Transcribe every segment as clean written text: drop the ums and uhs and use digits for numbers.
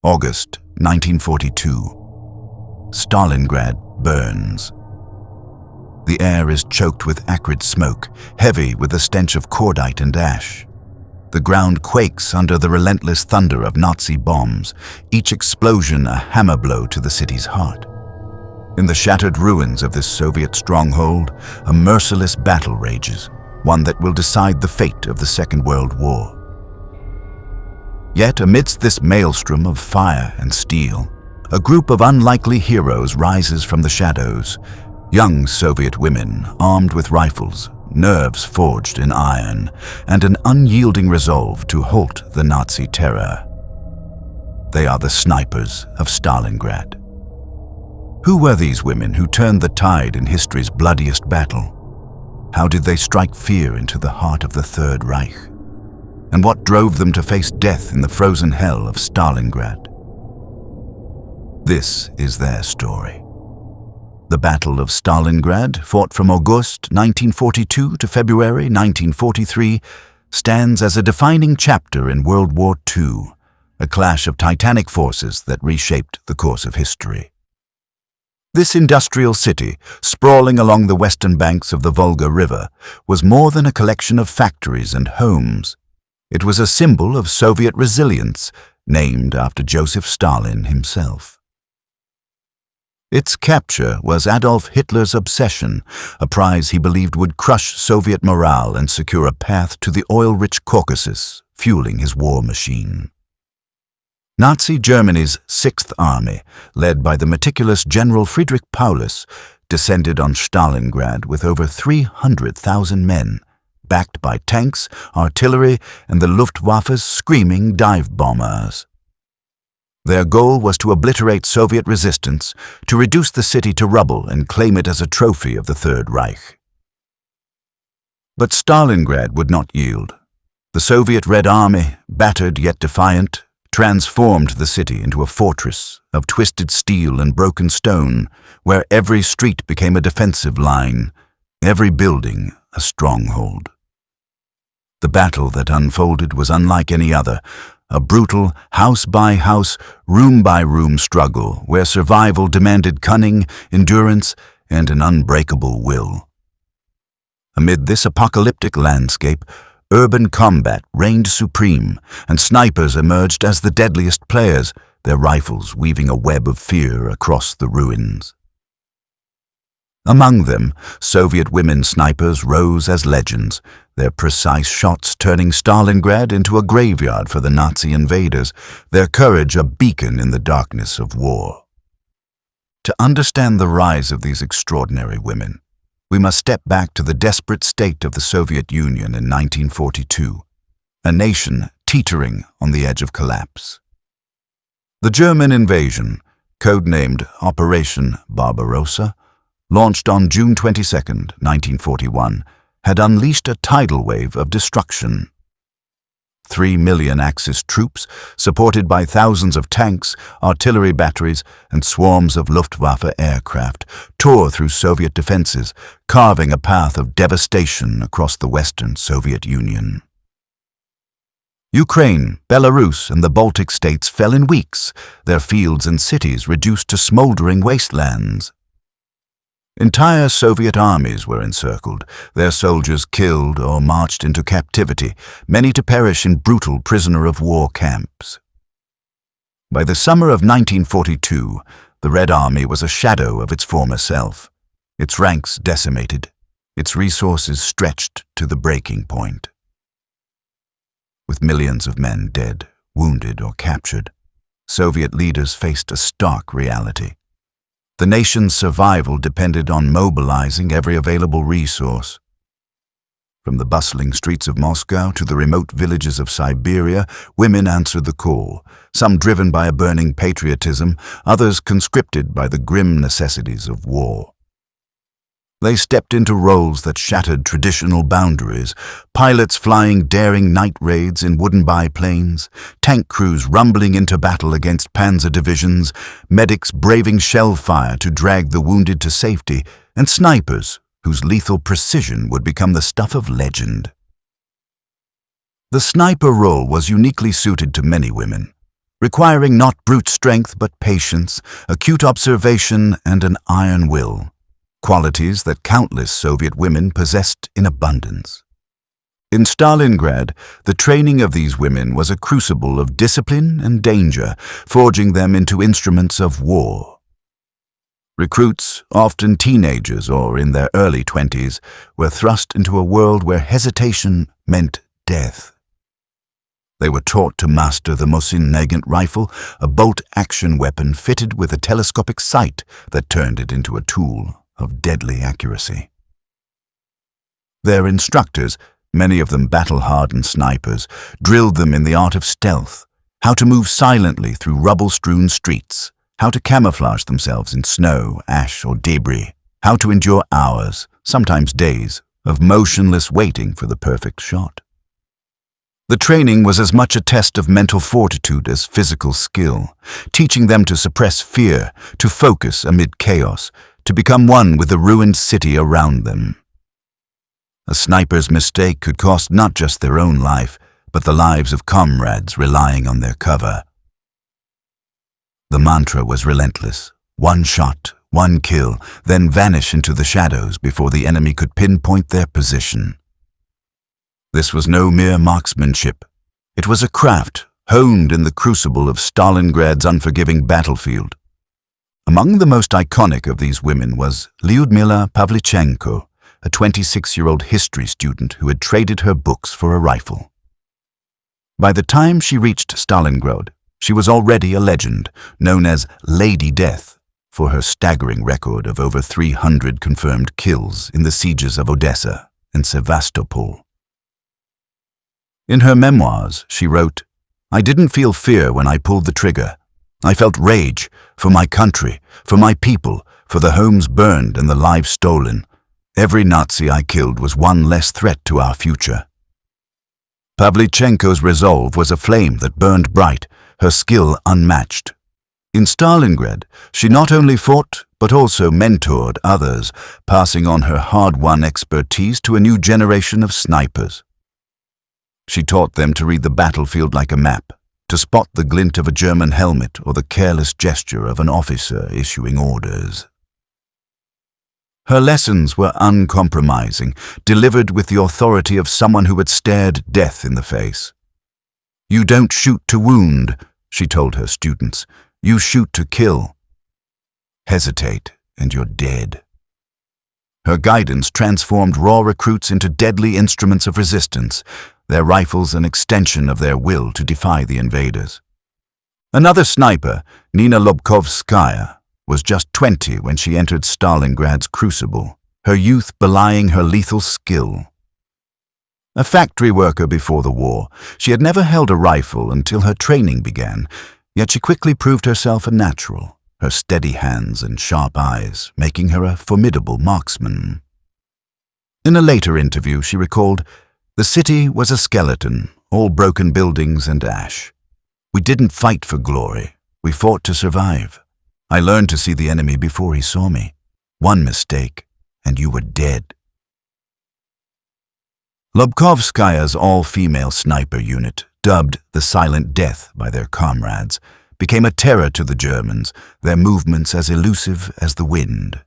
August 1942. Stalingrad burns. The air is choked with acrid smoke, heavy with the stench of cordite and ash. The ground quakes under the relentless thunder of Nazi bombs, each explosion a hammer blow to the city's heart. In the shattered ruins of this Soviet stronghold, a merciless battle rages, one that will decide the fate of the Second World War. Yet amidst this maelstrom of fire and steel, a group of unlikely heroes rises from the shadows. Young Soviet women armed with rifles, nerves forged in iron, and an unyielding resolve to halt the Nazi terror. They are the snipers of Stalingrad. Who were these women who turned the tide in history's bloodiest battle? How did they strike fear into the heart of the Third Reich? And what drove them to face death in the frozen hell of Stalingrad? This is their story. The Battle of Stalingrad, fought from August 1942 to February 1943, stands as a defining chapter in World War II, a clash of titanic forces that reshaped the course of history. This industrial city, sprawling along the western banks of the Volga River, was more than a collection of factories and homes. It was a symbol of Soviet resilience, named after Joseph Stalin himself. Its capture was Adolf Hitler's obsession, a prize he believed would crush Soviet morale and secure a path to the oil-rich Caucasus, fueling his war machine. Nazi Germany's Sixth Army, led by the meticulous General Friedrich Paulus, descended on Stalingrad with over 300,000 men, backed by tanks, artillery, and the Luftwaffe's screaming dive bombers. Their goal was to obliterate Soviet resistance, to reduce the city to rubble and claim it as a trophy of the Third Reich. But Stalingrad would not yield. The Soviet Red Army, battered yet defiant, transformed the city into a fortress of twisted steel and broken stone, where every street became a defensive line, every building a stronghold. The battle that unfolded was unlike any other, a brutal house-by-house, room-by-room struggle where survival demanded cunning, endurance, and an unbreakable will. Amid this apocalyptic landscape, urban combat reigned supreme, and snipers emerged as the deadliest players, their rifles weaving a web of fear across the ruins. Among them, Soviet women snipers rose as legends, their precise shots turning Stalingrad into a graveyard for the Nazi invaders, their courage a beacon in the darkness of war. To understand the rise of these extraordinary women, we must step back to the desperate state of the Soviet Union in 1942, a nation teetering on the edge of collapse. The German invasion, codenamed Operation Barbarossa, launched on June 22, 1941, had unleashed a tidal wave of destruction. 3 million Axis troops, supported by thousands of tanks, artillery batteries, and swarms of Luftwaffe aircraft, tore through Soviet defenses, carving a path of devastation across the Western Soviet Union. Ukraine, Belarus, and the Baltic states fell in weeks, their fields and cities reduced to smoldering wastelands. Entire Soviet armies were encircled, their soldiers killed or marched into captivity, many to perish in brutal prisoner-of-war camps. By the summer of 1942, the Red Army was a shadow of its former self, its ranks decimated, its resources stretched to the breaking point. With millions of men dead, wounded, or captured, Soviet leaders faced a stark reality. The nation's survival depended on mobilizing every available resource. From the bustling streets of Moscow to the remote villages of Siberia, women answered the call, some driven by a burning patriotism, others conscripted by the grim necessities of war. They stepped into roles that shattered traditional boundaries, pilots flying daring night raids in wooden biplanes, tank crews rumbling into battle against panzer divisions, medics braving shell fire to drag the wounded to safety, and snipers whose lethal precision would become the stuff of legend. The sniper role was uniquely suited to many women. requiring not brute strength but patience, acute observation, and an iron will, qualities that countless Soviet women possessed in abundance. In Stalingrad, the training of these women was a crucible of discipline and danger, forging them into instruments of war. Recruits, often teenagers or in their early 20s, were thrust into a world where hesitation meant death. They were taught to master the Mosin-Nagant rifle, a bolt-action weapon fitted with a telescopic sight that turned it into a tool of deadly accuracy. Their instructors, many of them battle-hardened snipers, drilled them in the art of stealth, how to move silently through rubble-strewn streets, how to camouflage themselves in snow, ash, or debris, how to endure hours, sometimes days, of motionless waiting for the perfect shot. The training was as much a test of mental fortitude as physical skill, teaching them to suppress fear, to focus amid chaos, to become one with the ruined city around them. A sniper's mistake could cost not just their own life, but the lives of comrades relying on their cover. The mantra was relentless. One shot, one kill, then vanish into the shadows before the enemy could pinpoint their position. This was no mere marksmanship. It was a craft honed in the crucible of Stalingrad's unforgiving battlefield. Among the most iconic of these women was Lyudmila Pavlichenko, a 26-year-old history student who had traded her books for a rifle. By the time she reached Stalingrad, she was already a legend, known as Lady Death, for her staggering record of over 300 confirmed kills in the sieges of Odessa and Sevastopol. In her memoirs, she wrote, "I didn't feel fear when I pulled the trigger. I felt rage for my country, for my people, for the homes burned and the lives stolen. Every Nazi I killed was one less threat to our future." Pavlichenko's resolve was a flame that burned bright, her skill unmatched. In Stalingrad, she not only fought but also mentored others, passing on her hard-won expertise to a new generation of snipers. She taught them to read the battlefield like a map, to spot the glint of a German helmet or the careless gesture of an officer issuing orders. Her lessons were uncompromising, delivered with the authority of someone who had stared death in the face. "You don't shoot to wound," she told her students. "You shoot to kill. Hesitate, and you're dead." Her guidance transformed raw recruits into deadly instruments of resistance, their rifles an extension of their will to defy the invaders. Another sniper, Nina Lobkovskaya, was just 20 when she entered Stalingrad's crucible, her youth belying her lethal skill. A factory worker before the war, she had never held a rifle until her training began, yet she quickly proved herself a natural, her steady hands and sharp eyes making her a formidable marksman. In a later interview, she recalled, "The city was a skeleton, all broken buildings and ash. We didn't fight for glory, we fought to survive. I learned to see the enemy before he saw me. One mistake, and you were dead." Lobkovskaya's all-female sniper unit, dubbed the Silent Death by their comrades, became a terror to the Germans, their movements as elusive as the wind.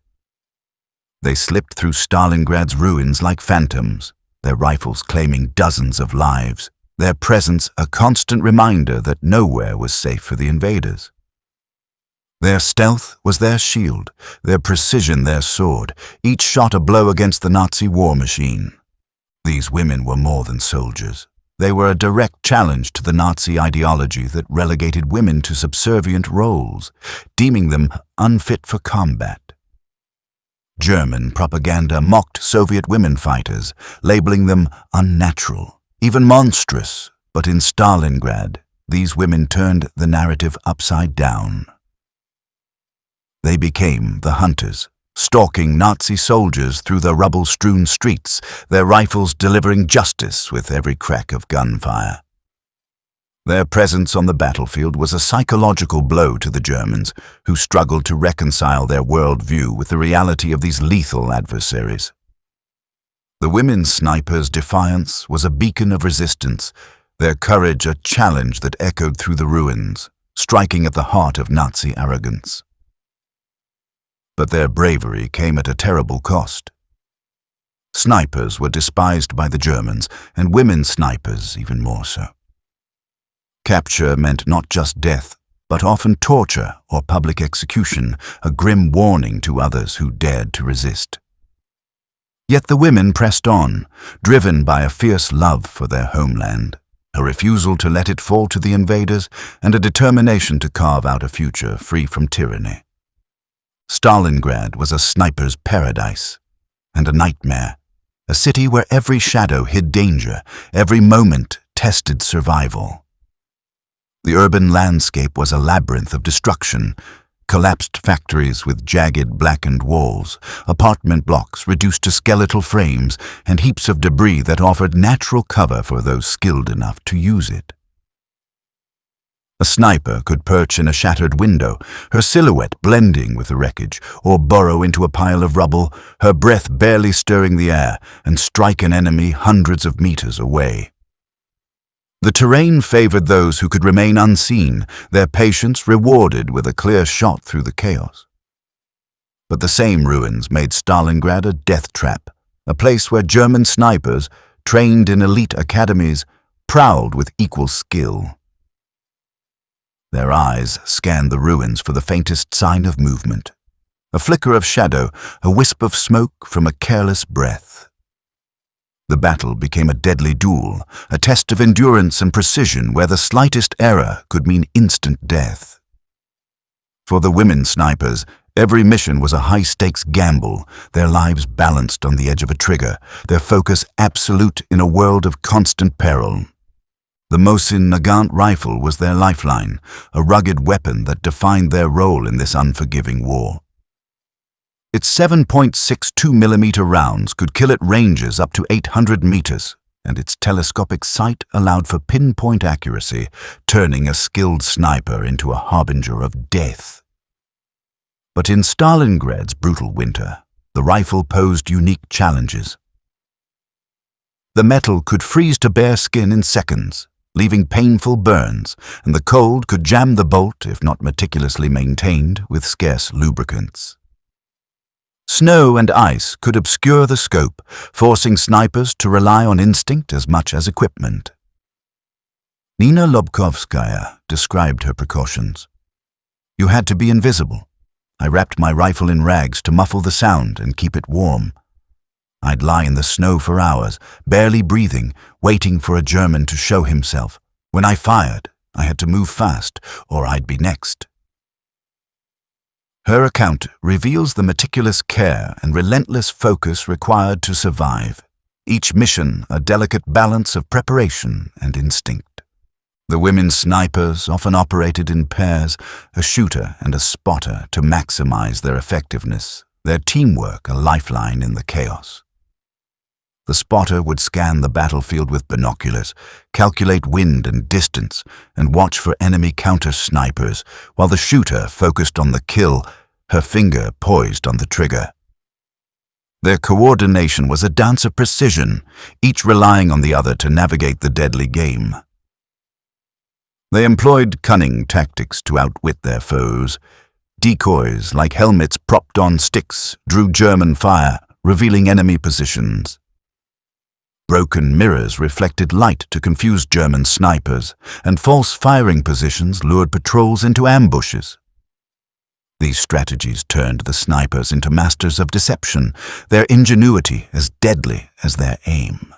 They slipped through Stalingrad's ruins like phantoms, their rifles claiming dozens of lives, their presence a constant reminder that nowhere was safe for the invaders. Their stealth was their shield, their precision their sword, each shot a blow against the Nazi war machine. These women were more than soldiers. They were a direct challenge to the Nazi ideology that relegated women to subservient roles, deeming them unfit for combat. German propaganda mocked Soviet women fighters, labeling them unnatural, even monstrous, but in Stalingrad, these women turned the narrative upside down. They became the hunters, stalking Nazi soldiers through the rubble-strewn streets, their rifles delivering justice with every crack of gunfire. Their presence on the battlefield was a psychological blow to the Germans, who struggled to reconcile their worldview with the reality of these lethal adversaries. The women snipers' defiance was a beacon of resistance, their courage a challenge that echoed through the ruins, striking at the heart of Nazi arrogance. But their bravery came at a terrible cost. Snipers were despised by the Germans, and women snipers even more so. Capture meant not just death, but often torture or public execution, a grim warning to others who dared to resist. Yet the women pressed on, driven by a fierce love for their homeland, a refusal to let it fall to the invaders, and a determination to carve out a future free from tyranny. Stalingrad was a sniper's paradise and a nightmare, a city where every shadow hid danger, every moment tested survival. The urban landscape was a labyrinth of destruction, collapsed factories with jagged, blackened walls, apartment blocks reduced to skeletal frames, and heaps of debris that offered natural cover for those skilled enough to use it. A sniper could perch in a shattered window, her silhouette blending with the wreckage, or burrow into a pile of rubble, her breath barely stirring the air, and strike an enemy hundreds of meters away. The terrain favored those who could remain unseen, their patience rewarded with a clear shot through the chaos. But the same ruins made Stalingrad a death trap, a place where German snipers, trained in elite academies, prowled with equal skill. Their eyes scanned the ruins for the faintest sign of movement, a flicker of shadow, a wisp of smoke from a careless breath. The battle became a deadly duel, a test of endurance and precision where the slightest error could mean instant death. For the women snipers, every mission was a high-stakes gamble, their lives balanced on the edge of a trigger, their focus absolute in a world of constant peril. The Mosin-Nagant rifle was their lifeline, a rugged weapon that defined their role in this unforgiving war. Its 7.62mm rounds could kill at ranges up to 800 meters, and its telescopic sight allowed for pinpoint accuracy, turning a skilled sniper into a harbinger of death. But in Stalingrad's brutal winter, the rifle posed unique challenges. The metal could freeze to bare skin in seconds, leaving painful burns, and the cold could jam the bolt, if not meticulously maintained, with scarce lubricants. Snow and ice could obscure the scope, forcing snipers to rely on instinct as much as equipment. Nina Lobkovskaya described her precautions. You had to be invisible. I wrapped my rifle in rags to muffle the sound and keep it warm. I'd lie in the snow for hours, barely breathing, waiting for a German to show himself. When I fired, I had to move fast, or I'd be next. Her account reveals the meticulous care and relentless focus required to survive, each mission a delicate balance of preparation and instinct. The women snipers often operated in pairs, a shooter and a spotter, to maximize their effectiveness, their teamwork a lifeline in the chaos. The spotter would scan the battlefield with binoculars, calculate wind and distance, and watch for enemy counter-snipers, while the shooter focused on the kill, her finger poised on the trigger. Their coordination was a dance of precision, each relying on the other to navigate the deadly game. They employed cunning tactics to outwit their foes. Decoys, like helmets propped on sticks, drew German fire, revealing enemy positions. Broken mirrors reflected light to confuse German snipers, and false firing positions lured patrols into ambushes. These strategies turned the snipers into masters of deception, their ingenuity as deadly as their aim.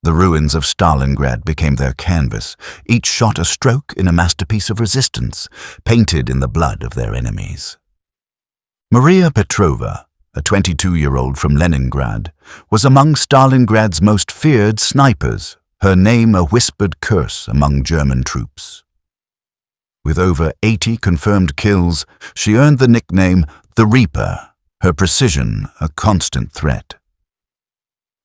The ruins of Stalingrad became their canvas, each shot a stroke in a masterpiece of resistance, painted in the blood of their enemies. Maria Petrova, a 22-year-old from Leningrad, was among Stalingrad's most feared snipers, her name a whispered curse among German troops. With over 80 confirmed kills, she earned the nickname the Reaper, her precision a constant threat.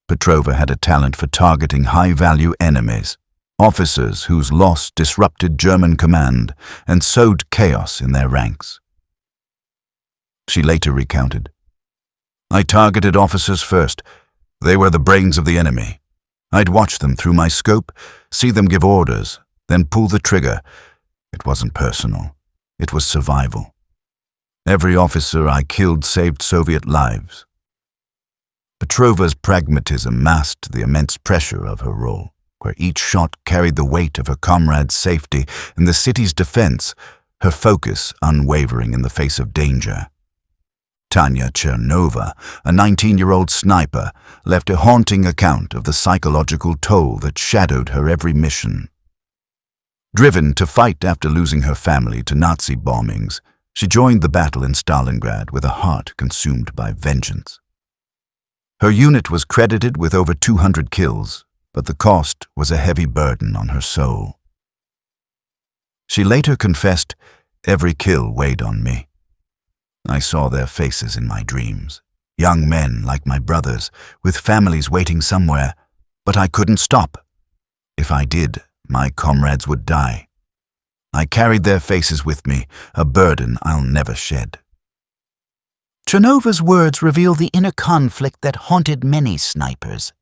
Petrova had a talent for targeting high-value enemies, officers whose loss disrupted German command and sowed chaos in their ranks. She later recounted, "I targeted officers first. They were the brains of the enemy. I'd watch them through my scope, see them give orders, then pull the trigger. It wasn't personal. It was survival. Every officer I killed saved Soviet lives. Petrova's pragmatism masked the immense pressure of her role, where each shot carried the weight of her comrades' safety and the city's defense, her focus unwavering in the face of danger. Tanya Chernova, a 19-year-old sniper, left a haunting account of the psychological toll that shadowed her every mission. Driven to fight after losing her family to Nazi bombings, she joined the battle in Stalingrad with a heart consumed by vengeance. Her unit was credited with over 200 kills, but the cost was a heavy burden on her soul. She later confessed, "Every kill weighed on me. I saw their faces in my dreams, young men like my brothers, with families waiting somewhere, but I couldn't stop. If I did, my comrades would die. I carried their faces with me, a burden I'll never shed." Chernova's words reveal the inner conflict that haunted many snipers,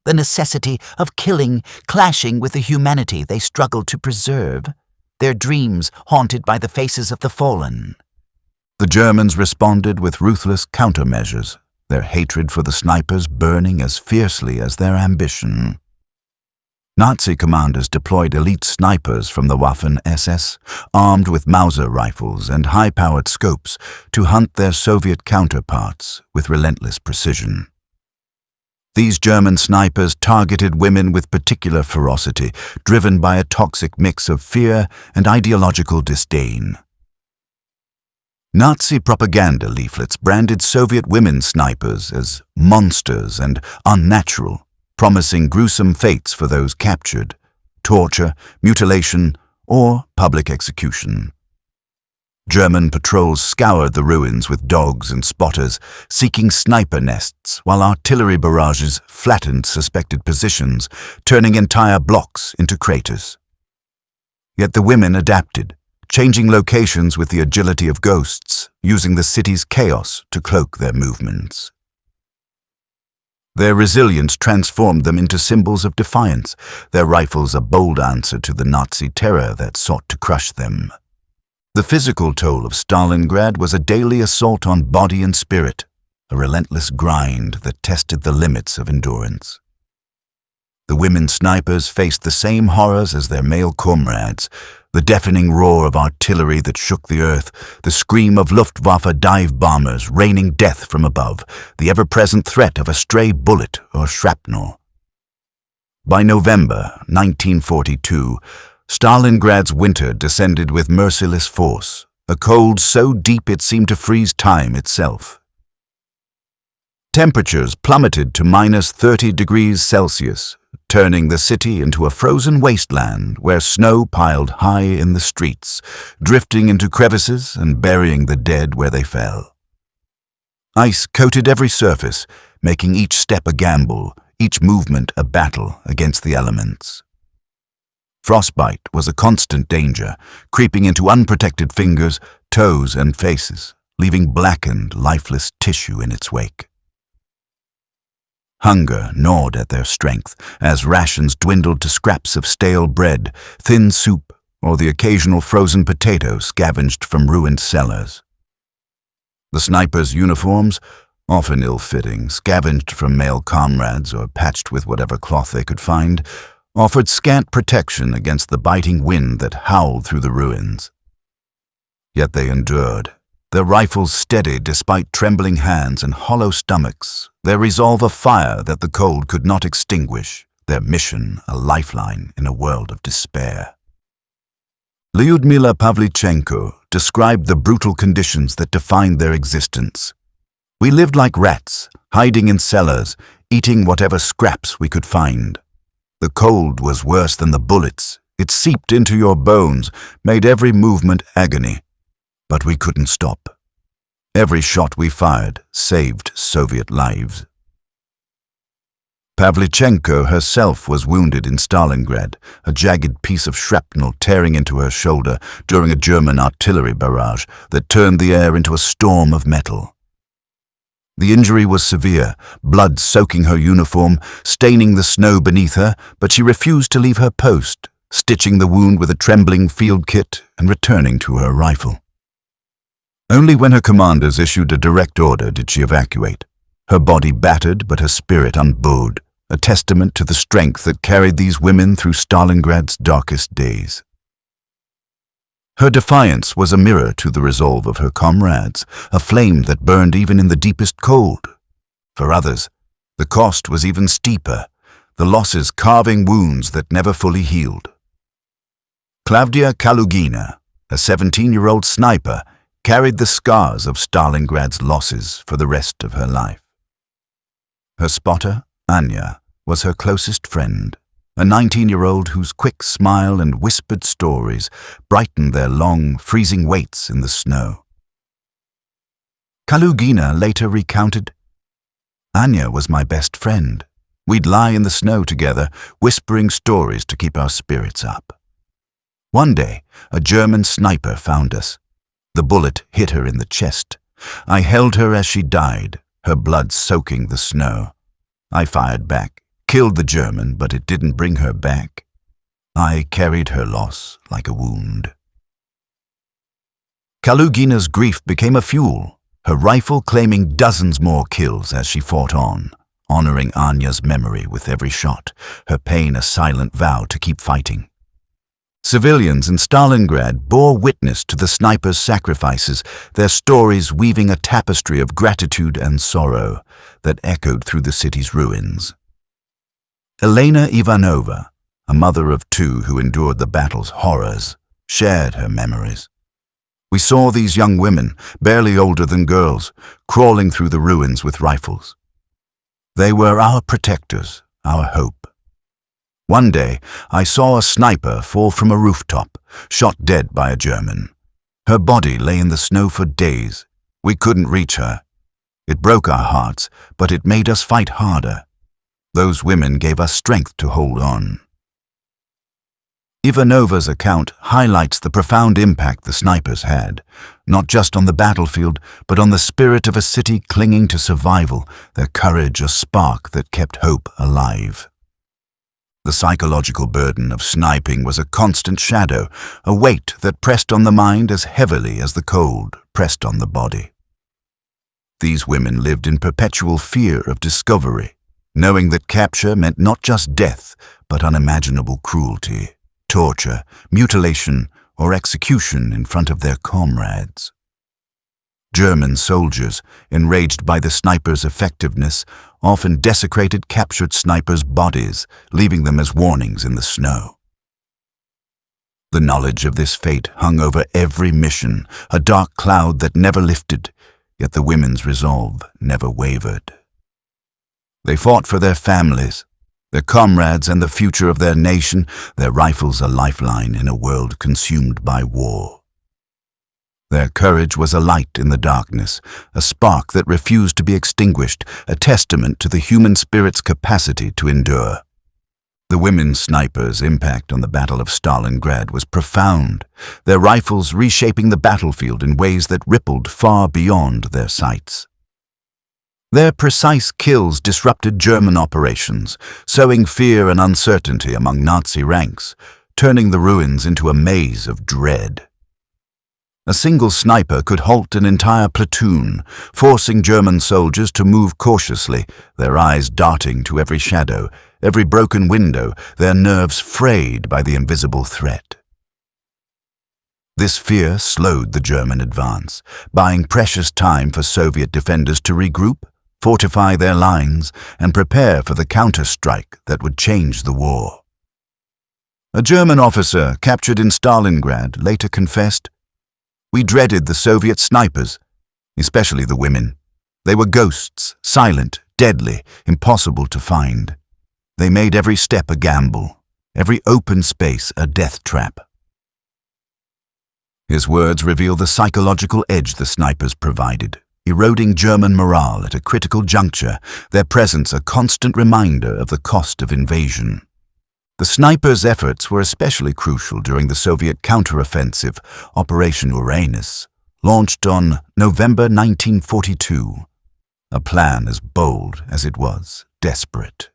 the necessity of killing clashing with the humanity they struggled to preserve, their dreams haunted by the faces of the fallen. The Germans responded with ruthless countermeasures, their hatred for the snipers burning as fiercely as their ambition. Nazi commanders deployed elite snipers from the Waffen-SS, armed with Mauser rifles and high-powered scopes, to hunt their Soviet counterparts with relentless precision. These German snipers targeted women with particular ferocity, driven by a toxic mix of fear and ideological disdain. Nazi propaganda leaflets branded Soviet women snipers as monsters and unnatural, promising gruesome fates for those captured, torture, mutilation, or public execution. German patrols scoured the ruins with dogs and spotters, seeking sniper nests, while artillery barrages flattened suspected positions, turning entire blocks into craters. Yet the women adapted, changing locations with the agility of ghosts, using the city's chaos to cloak their movements. Their resilience transformed them into symbols of defiance, their rifles a bold answer to the Nazi terror that sought to crush them. The physical toll of Stalingrad was a daily assault on body and spirit, a relentless grind that tested the limits of endurance. The women snipers faced the same horrors as their male comrades, the deafening roar of artillery that shook the earth, the scream of Luftwaffe dive bombers raining death from above, the ever-present threat of a stray bullet or shrapnel. By November 1942, Stalingrad's winter descended with merciless force, a cold so deep it seemed to freeze time itself. Temperatures plummeted to -30 degrees Celsius, turning the city into a frozen wasteland where snow piled high in the streets, drifting into crevices and burying the dead where they fell. Ice coated every surface, making each step a gamble, each movement a battle against the elements. Frostbite was a constant danger, creeping into unprotected fingers, toes, and faces, leaving blackened, lifeless tissue in its wake. Hunger gnawed at their strength as rations dwindled to scraps of stale bread, thin soup, or the occasional frozen potato scavenged from ruined cellars. The snipers' uniforms, often ill-fitting, scavenged from male comrades or patched with whatever cloth they could find, offered scant protection against the biting wind that howled through the ruins. Yet they endured, their rifles steady despite trembling hands and hollow stomachs, their resolve a fire that the cold could not extinguish, their mission a lifeline in a world of despair. Lyudmila Pavlichenko described the brutal conditions that defined their existence. "We lived like rats, hiding in cellars, eating whatever scraps we could find. The cold was worse than the bullets. It seeped into your bones, made every movement agony. But we couldn't stop. Every shot we fired saved Soviet lives." Pavlichenko herself was wounded in Stalingrad, a jagged piece of shrapnel tearing into her shoulder during a German artillery barrage that turned the air into a storm of metal. The injury was severe, blood soaking her uniform, staining the snow beneath her, but she refused to leave her post, stitching the wound with a trembling field kit and returning to her rifle. Only when her commanders issued a direct order did she evacuate, her body battered but her spirit unbowed, a testament to the strength that carried these women through Stalingrad's darkest days. Her defiance was a mirror to the resolve of her comrades, a flame that burned even in the deepest cold. For others, the cost was even steeper, the losses carving wounds that never fully healed. Klavdia Kalugina, a 17-year-old sniper, carried the scars of Stalingrad's losses for the rest of her life. Her spotter, Anya, was her closest friend, a 19-year-old whose quick smile and whispered stories brightened their long, freezing waits in the snow. Kalugina later recounted, "Anya was my best friend. We'd lie in the snow together, whispering stories to keep our spirits up. One day, a German sniper found us. The bullet hit her in the chest. I held her as she died, her blood soaking the snow. I fired back, killed the German, but it didn't bring her back. I carried her loss like a wound." Kalugina's grief became a fuel, her rifle claiming dozens more kills as she fought on, honoring Anya's memory with every shot, her pain a silent vow to keep fighting. Civilians in Stalingrad bore witness to the snipers' sacrifices, their stories weaving a tapestry of gratitude and sorrow that echoed through the city's ruins. Elena Ivanova, a mother of two who endured the battle's horrors, shared her memories. "We saw these young women, barely older than girls, crawling through the ruins with rifles. They were our protectors, our hope. One day, I saw a sniper fall from a rooftop, shot dead by a German. Her body lay in the snow for days. We couldn't reach her. It broke our hearts, but it made us fight harder. Those women gave us strength to hold on." Ivanova's account highlights the profound impact the snipers had, not just on the battlefield, but on the spirit of a city clinging to survival, their courage a spark that kept hope alive. The psychological burden of sniping was a constant shadow, a weight that pressed on the mind as heavily as the cold pressed on the body. These women lived in perpetual fear of discovery, knowing that capture meant not just death, but unimaginable cruelty, torture, mutilation, or execution in front of their comrades. German soldiers, enraged by the snipers' effectiveness, often desecrated captured snipers' bodies, leaving them as warnings in the snow. The knowledge of this fate hung over every mission, a dark cloud that never lifted, yet the women's resolve never wavered. They fought for their families, their comrades, and the future of their nation, their rifles a lifeline in a world consumed by war. Their courage was a light in the darkness, a spark that refused to be extinguished, a testament to the human spirit's capacity to endure. The women snipers' impact on the Battle of Stalingrad was profound, their rifles reshaping the battlefield in ways that rippled far beyond their sights. Their precise kills disrupted German operations, sowing fear and uncertainty among Nazi ranks, turning the ruins into a maze of dread. A single sniper could halt an entire platoon, forcing German soldiers to move cautiously, their eyes darting to every shadow, every broken window, their nerves frayed by the invisible threat. This fear slowed the German advance, buying precious time for Soviet defenders to regroup, fortify their lines, and prepare for the counter-strike that would change the war. A German officer captured in Stalingrad later confessed, "We dreaded the Soviet snipers, especially the women. They were ghosts, silent, deadly, impossible to find. They made every step a gamble, every open space a death trap." His words reveal the psychological edge the snipers provided, eroding German morale at a critical juncture, their presence a constant reminder of the cost of invasion. The snipers' efforts were especially crucial during the Soviet counteroffensive, Operation Uranus, launched on November 1942, a plan as bold as it was desperate.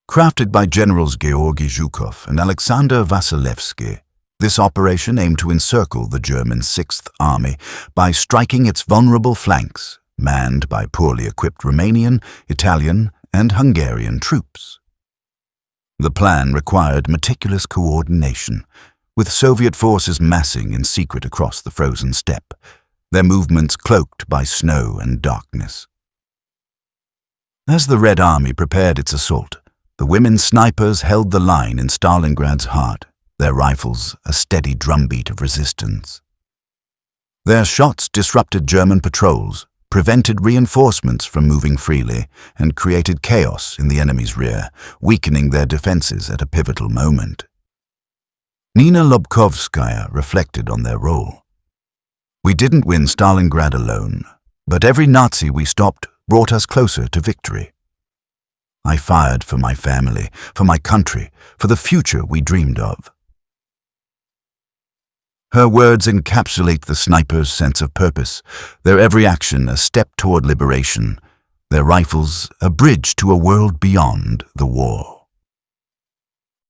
Crafted by Generals Georgy Zhukov and Alexander Vasilevsky, this operation aimed to encircle the German Sixth Army by striking its vulnerable flanks, manned by poorly equipped Romanian, Italian, and Hungarian troops. The plan required meticulous coordination, with Soviet forces massing in secret across the frozen steppe, their movements cloaked by snow and darkness. As the Red Army prepared its assault, the women snipers held the line in Stalingrad's heart, their rifles a steady drumbeat of resistance. Their shots disrupted German patrols, prevented reinforcements from moving freely, and created chaos in the enemy's rear, weakening their defenses at a pivotal moment. Nina Lobkovskaya reflected on their role. "We didn't win Stalingrad alone, but every Nazi we stopped brought us closer to victory. I fired for my family, for my country, for the future we dreamed of." Her words encapsulate the snipers' sense of purpose, their every action a step toward liberation, their rifles a bridge to a world beyond the war.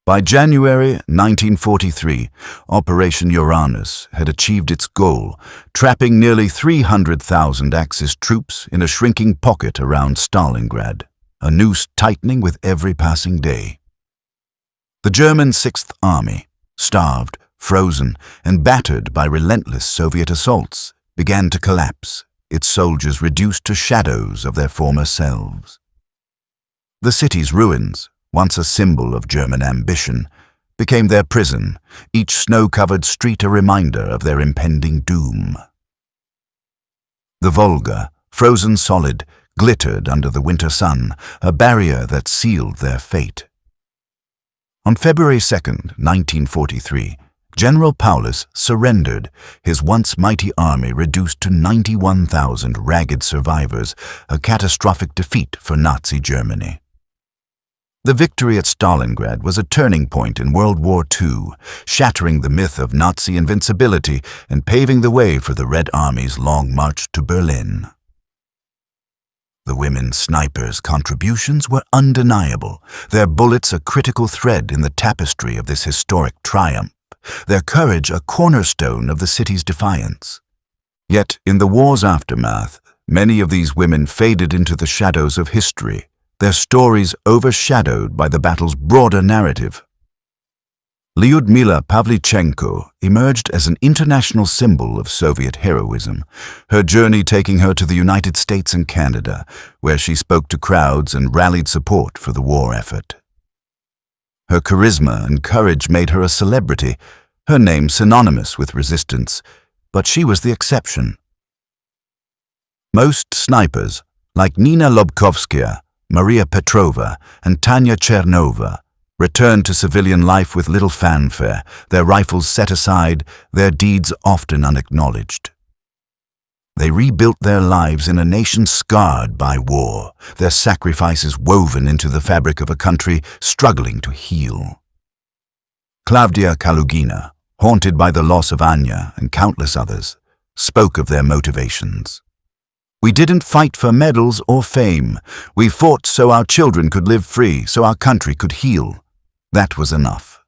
By January 1943, Operation Uranus had achieved its goal, trapping nearly 300,000 Axis troops in a shrinking pocket around Stalingrad, a noose tightening with every passing day. The German Sixth Army, starved, frozen, and battered by relentless Soviet assaults, began to collapse, its soldiers reduced to shadows of their former selves. The city's ruins, once a symbol of German ambition, became their prison, each snow-covered street a reminder of their impending doom. The Volga, frozen solid, glittered under the winter sun, a barrier that sealed their fate. On February 2, 1943, General Paulus surrendered, his once mighty army reduced to 91,000 ragged survivors, a catastrophic defeat for Nazi Germany. The victory at Stalingrad was a turning point in World War II, shattering the myth of Nazi invincibility and paving the way for the Red Army's long march to Berlin. The women snipers' contributions were undeniable, their bullets a critical thread in the tapestry of this historic triumph, their courage a cornerstone of the city's defiance. Yet, in the war's aftermath, many of these women faded into the shadows of history, their stories overshadowed by the battle's broader narrative. Lyudmila Pavlichenko emerged as an international symbol of Soviet heroism, her journey taking her to the United States and Canada, where she spoke to crowds and rallied support for the war effort. Her charisma and courage made her a celebrity, her name synonymous with resistance, but she was the exception. Most snipers, like Nina Lobkovskaya, Maria Petrova, and Tanya Chernova, returned to civilian life with little fanfare, their rifles set aside, their deeds often unacknowledged. They rebuilt their lives in a nation scarred by war, their sacrifices woven into the fabric of a country struggling to heal. Klavdia Kalugina, haunted by the loss of Anya and countless others, spoke of their motivations. "We didn't fight for medals or fame. We fought so our children could live free, so our country could heal. That was enough."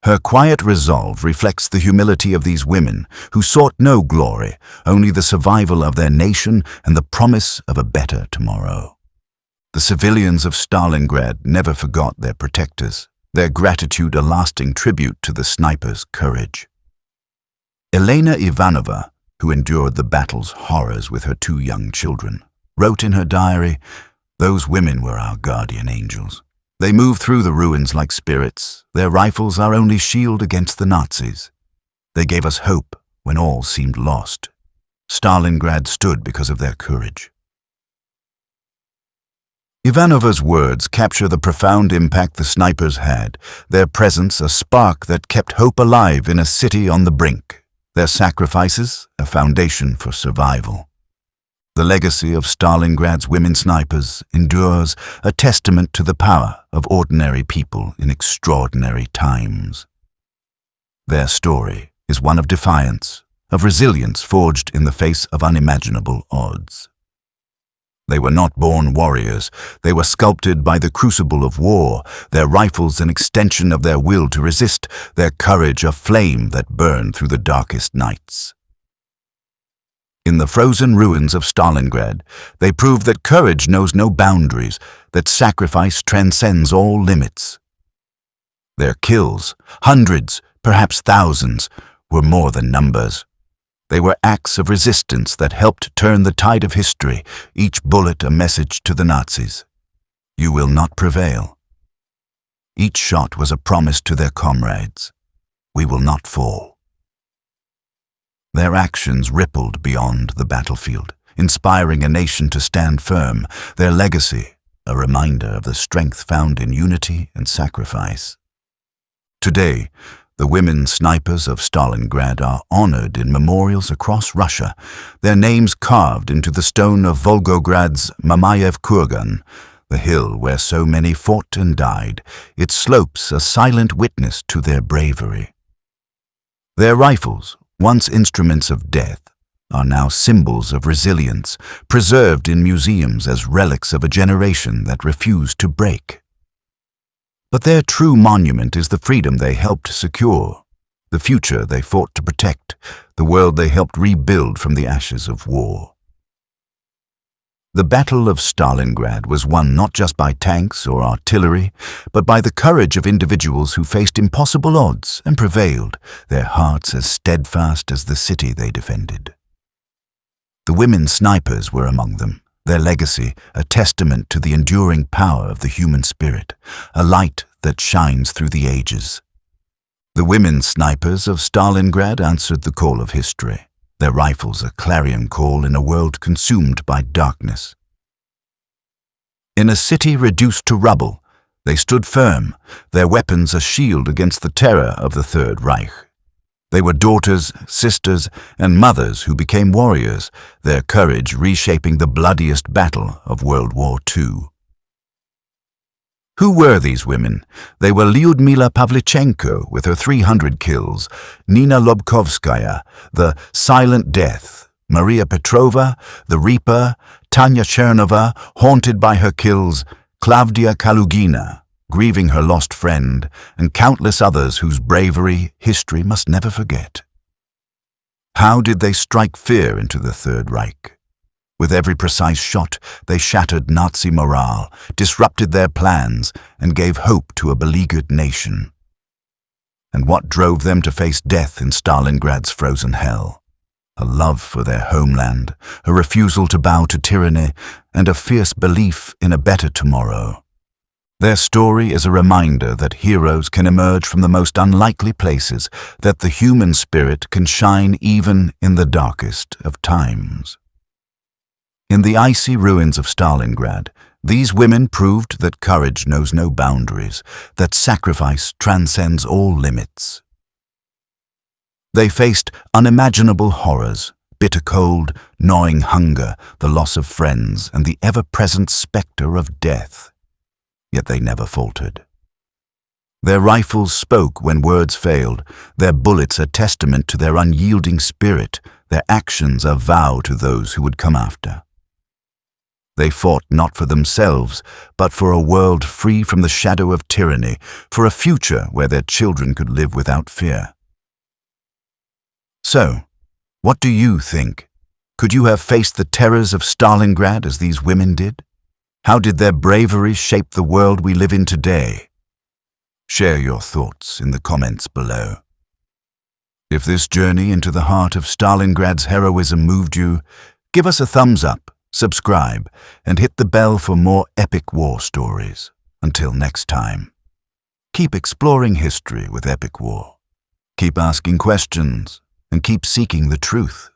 Her quiet resolve reflects the humility of these women who sought no glory, only the survival of their nation and the promise of a better tomorrow. The civilians of Stalingrad never forgot their protectors, their gratitude a lasting tribute to the snipers' courage. Elena Ivanova, who endured the battle's horrors with her 2 young children, wrote in her diary, "Those women were our guardian angels. They move through the ruins like spirits, their rifles our only shield against the Nazis. They gave us hope when all seemed lost. Stalingrad stood because of their courage." Ivanova's words capture the profound impact the snipers had, their presence a spark that kept hope alive in a city on the brink, their sacrifices a foundation for survival. The legacy of Stalingrad's women snipers endures, a testament to the power of ordinary people in extraordinary times. Their story is one of defiance, of resilience forged in the face of unimaginable odds. They were not born warriors. They were sculpted by the crucible of war, their rifles an extension of their will to resist, their courage a flame that burned through the darkest nights. In the frozen ruins of Stalingrad, they proved that courage knows no boundaries, that sacrifice transcends all limits. Their kills, hundreds, perhaps thousands, were more than numbers. They were acts of resistance that helped turn the tide of history, each bullet a message to the Nazis. You will not prevail. Each shot was a promise to their comrades. We will not fall. Their actions rippled beyond the battlefield, inspiring a nation to stand firm, their legacy a reminder of the strength found in unity and sacrifice. Today, the women snipers of Stalingrad are honored in memorials across Russia, their names carved into the stone of Volgograd's Mamayev Kurgan, the hill where so many fought and died, its slopes a silent witness to their bravery. Their rifles, once instruments of death, are now symbols of resilience, preserved in museums as relics of a generation that refused to break. But their true monument is the freedom they helped secure, the future they fought to protect, the world they helped rebuild from the ashes of war. The Battle of Stalingrad was won not just by tanks or artillery, but by the courage of individuals who faced impossible odds and prevailed, their hearts as steadfast as the city they defended. The women snipers were among them, their legacy a testament to the enduring power of the human spirit, a light that shines through the ages. The women snipers of Stalingrad answered the call of history, their rifles a clarion call in a world consumed by darkness. In a city reduced to rubble, they stood firm, their weapons a shield against the terror of the Third Reich. They were daughters, sisters, and mothers who became warriors, their courage reshaping the bloodiest battle of World War II. Who were these women? They were Lyudmila Pavlichenko with her 300 kills, Nina Lobkovskaya, the Silent Death, Maria Petrova, the Reaper, Tanya Chernova, haunted by her kills, Klavdia Kalugina, grieving her lost friend, and countless others whose bravery history must never forget. How did they strike fear into the Third Reich? With every precise shot, they shattered Nazi morale, disrupted their plans, and gave hope to a beleaguered nation. And what drove them to face death in Stalingrad's frozen hell? A love for their homeland, a refusal to bow to tyranny, and a fierce belief in a better tomorrow. Their story is a reminder that heroes can emerge from the most unlikely places, that the human spirit can shine even in the darkest of times. In the icy ruins of Stalingrad, these women proved that courage knows no boundaries, that sacrifice transcends all limits. They faced unimaginable horrors, bitter cold, gnawing hunger, the loss of friends, and the ever-present spectre of death. Yet they never faltered. Their rifles spoke when words failed, their bullets a testament to their unyielding spirit, their actions a vow to those who would come after. They fought not for themselves, but for a world free from the shadow of tyranny, for a future where their children could live without fear. So, what do you think? Could you have faced the terrors of Stalingrad as these women did? How did their bravery shape the world we live in today? Share your thoughts in the comments below. If this journey into the heart of Stalingrad's heroism moved you, give us a thumbs up, subscribe, and hit the bell for more epic war stories. Until next time, keep exploring history with Epic War. Keep asking questions, and keep seeking the truth.